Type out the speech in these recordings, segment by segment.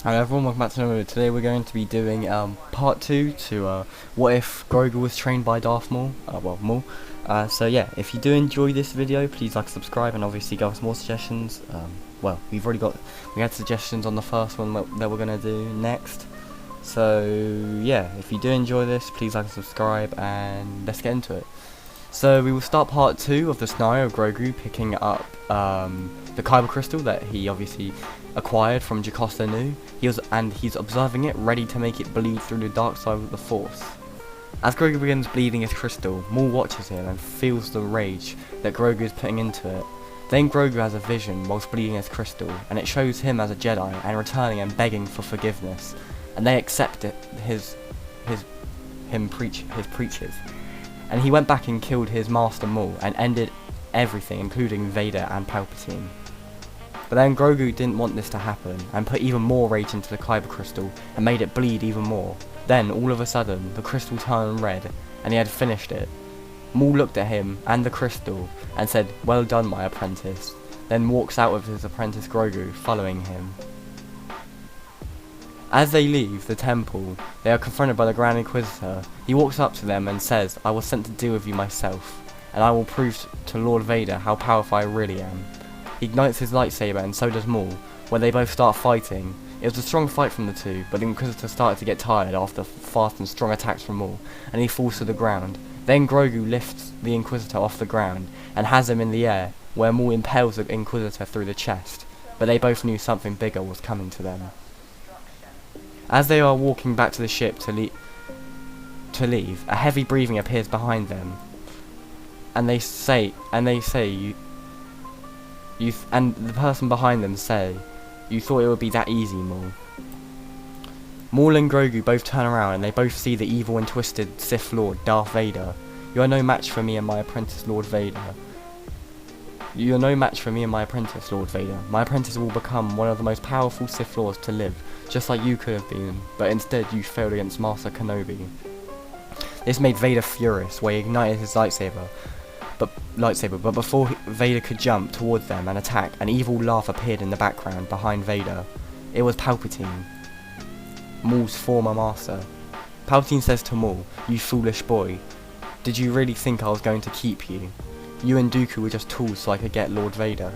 Hello everyone, welcome back to another video. Today we're going to be doing part 2 to what if Grogu was trained by Darth Maul, Maul. So yeah, if you do enjoy this video, please like, subscribe, and obviously give us more suggestions. We had suggestions on the first one that we're going to do next. So yeah, if you do enjoy this, please like and subscribe, and let's get into it. So we will start part 2 of the scenario of Grogu picking up the Kyber crystal that he obviously acquired from Jocasta Nu. He's observing it, ready to make it bleed through the dark side of the Force. As Grogu begins bleeding his crystal, Maul watches him and feels the rage that Grogu is putting into it. Then Grogu has a vision whilst bleeding his crystal, and it shows him as a Jedi and returning and begging for forgiveness, and they accept it. His preaches. And he went back and killed his master Maul and ended everything, including Vader and Palpatine. But then Grogu didn't want this to happen and put even more rage into the Kyber crystal and made it bleed even more. Then all of a sudden the crystal turned red and he had finished it. Maul looked at him and the crystal and said, "Well done, my apprentice," then walks out with his apprentice Grogu following him. As they leave the temple, they are confronted by the Grand Inquisitor. He walks up to them and says, "I was sent to deal with you myself, and I will prove to Lord Vader how powerful I really am." He ignites his lightsaber and so does Maul, where they both start fighting. It was a strong fight from the two, but the Inquisitor started to get tired after fast and strong attacks from Maul, and he falls to the ground. Then Grogu lifts the Inquisitor off the ground and has him in the air, where Maul impales the Inquisitor through the chest, but they both knew something bigger was coming to them. As they are walking back to the ship to leave, a heavy breathing appears behind them, and the person behind them say, "You thought it would be that easy, Maul." Maul and Grogu both turn around and they both see the evil and twisted Sith Lord, Darth Vader. "You are no match for me and my apprentice, Lord Vader. You are no match for me and my apprentice, Lord Vader. My apprentice will become one of the most powerful Sith Lords to live, just like you could have been, but instead you failed against Master Kenobi." This made Vader furious, where he ignited his lightsaber, but before Vader could jump towards them and attack, an evil laugh appeared in the background behind Vader. It was Palpatine, Maul's former master. Palpatine says to Maul, "You foolish boy, did you really think I was going to keep you? You and Dooku were just tools so I could get Lord Vader."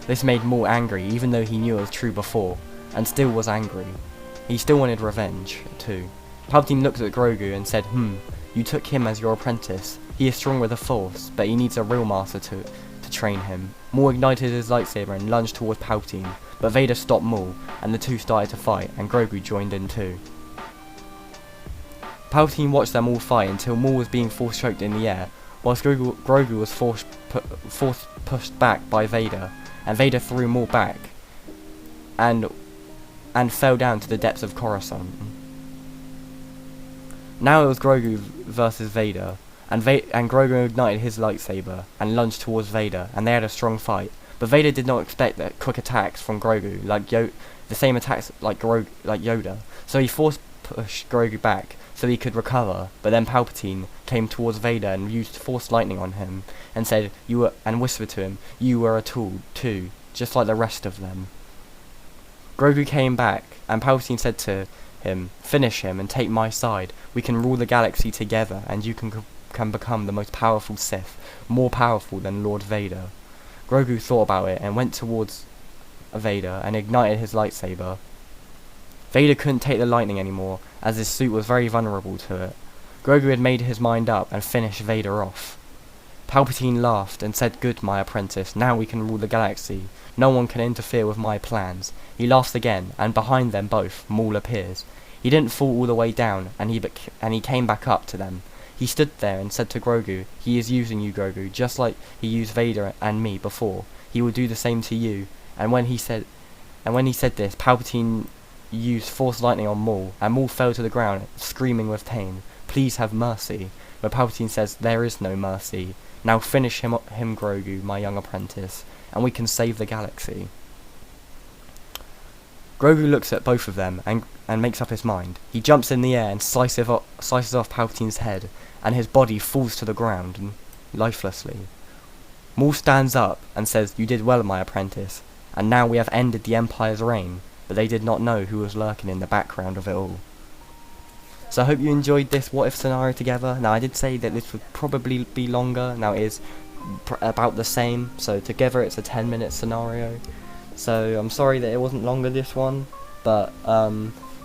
This made Maul angry, even though he knew it was true before, and still was angry. He still wanted revenge, too. Palpatine looked at Grogu and said, "You took him as your apprentice. He is strong with the Force, but he needs a real master to train him." Maul ignited his lightsaber and lunged towards Palpatine, but Vader stopped Maul, and the two started to fight, and Grogu joined in too. Palpatine watched them all fight until Maul was being force choked in the air, whilst Grogu was force pushed back by Vader, and Vader threw Maul back, and fell down to the depths of Coruscant. Now it was Grogu versus Vader, and Grogu ignited his lightsaber and lunged towards Vader, and they had a strong fight. But Vader did not expect that quick attacks from Grogu, the same attacks like Yoda. So he force pushed Grogu back so he could recover. But then Palpatine came towards Vader and used Force lightning on him, and said, and whispered to him, "You were a tool too, just like the rest of them." Grogu came back, and Palpatine said to him, "Finish him and take my side. We can rule the galaxy together, and you can become the most powerful Sith, more powerful than Lord Vader." Grogu thought about it and went towards Vader and ignited his lightsaber. Vader couldn't take the lightning anymore, as his suit was very vulnerable to it. Grogu had made his mind up and finished Vader off. Palpatine laughed and said, "Good, my apprentice, now we can rule the galaxy. No one can interfere with my plans." He laughs again, and behind them both, Maul appears. He didn't fall all the way down, and he came back up to them. He stood there and said to Grogu, "He is using you, Grogu, just like he used Vader and me before. He will do the same to you." And when he said this, Palpatine used Force lightning on Maul, and Maul fell to the ground, screaming with pain, "Please have mercy." But Palpatine says, "There is no mercy. Now finish him, Grogu, my young apprentice, and we can save the galaxy." Grogu looks at both of them and makes up his mind. He jumps in the air and slices off Palpatine's head, and his body falls to the ground lifelessly. Maul stands up and says, "You did well, my apprentice, and now we have ended the Empire's reign." but they did not know who was lurking in the background of it all. So I hope you enjoyed this what if scenario together. Now I did say that this would probably be longer, now it is about the same, so together it's a 10-minute scenario. So I'm sorry that it wasn't longer this one, but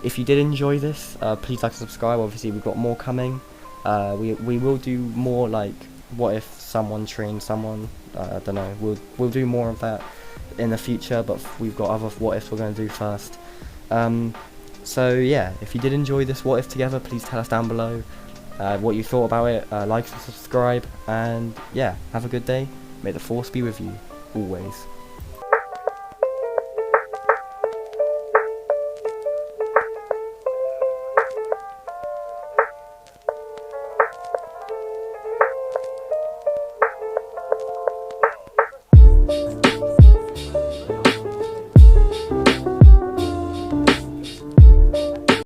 if you did enjoy this, please like and subscribe. Obviously we've got more coming. We will do more like what if someone trained someone, I don't know, we'll do more of that in the future, but we've got other what ifs we're going to do first. So yeah, if you did enjoy this what if together, please tell us down below what you thought about it, like and subscribe, and yeah, have a good day. May the force be with you always.